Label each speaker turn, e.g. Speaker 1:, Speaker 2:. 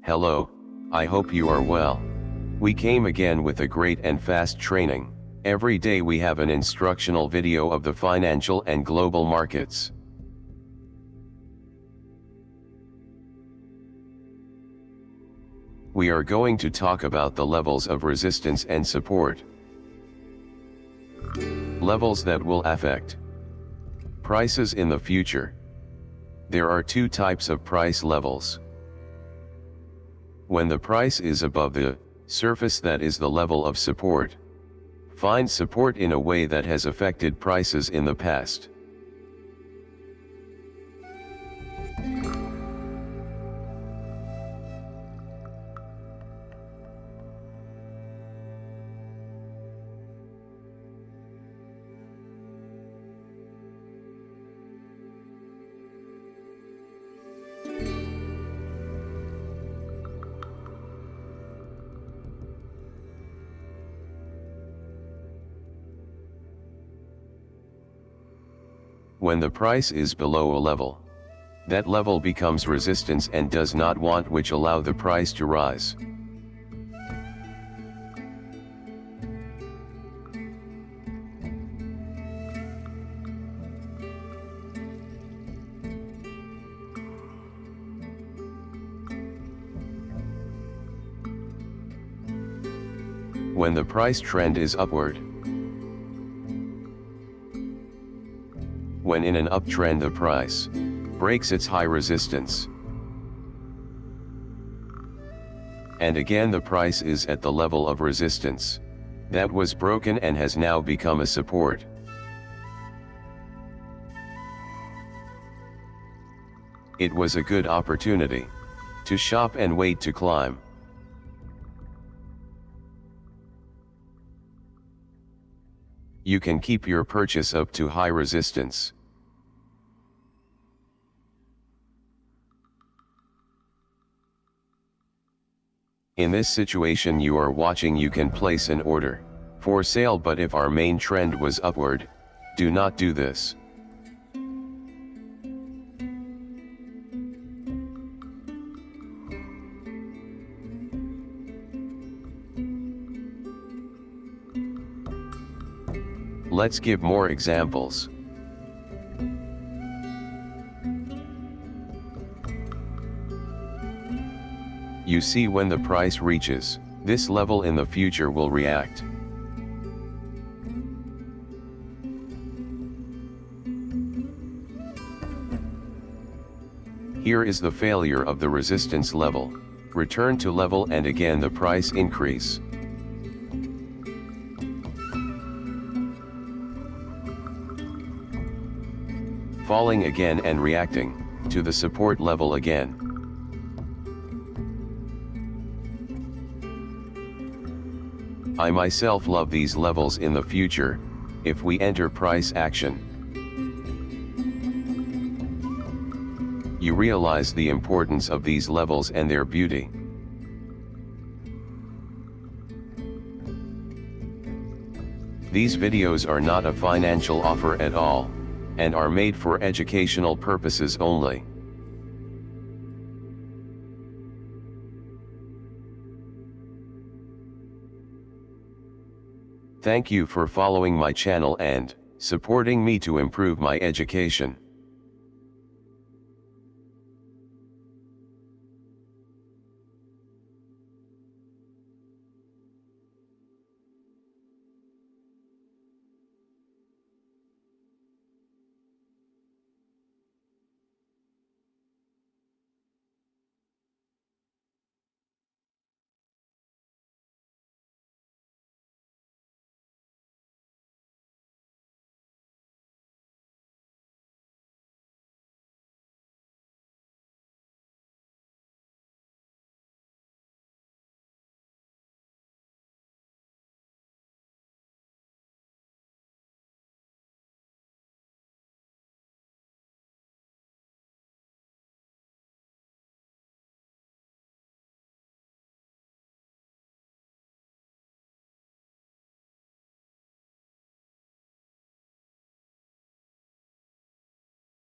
Speaker 1: Hello, I hope you are well. We came again with a great and fast training. Every day we have an instructional video of the financial and global markets. We are going to talk about the levels of resistance and support. Levels that will affect prices in the future. There are two types of price levels. When the price is above the surface, that is the level of support. Find support in a way that has affected prices in the past. When the price is below a level, that level becomes resistance and does not want, which allow the price to rise. When the price trend is upward. When in an uptrend the price breaks its high resistance, and again the price is at the level of resistance that was broken and has now become a support. It was a good opportunity to shop and wait to climb. You can keep your purchase up to high resistance. In this situation you are watching, you can place an order for sale, but if our main trend was upward, do not do this. Let's give more examples. You see, when the price reaches this level in the future will react. Here is the failure of the resistance level. Return to level and again the price increase. Falling again and reacting to the support level again. I myself love these levels in the future. If we enter price action, you realize the importance of these levels and their beauty. These videos are not a financial offer at all, and are made for educational purposes only. Thank you for following my channel and supporting me to improve my education.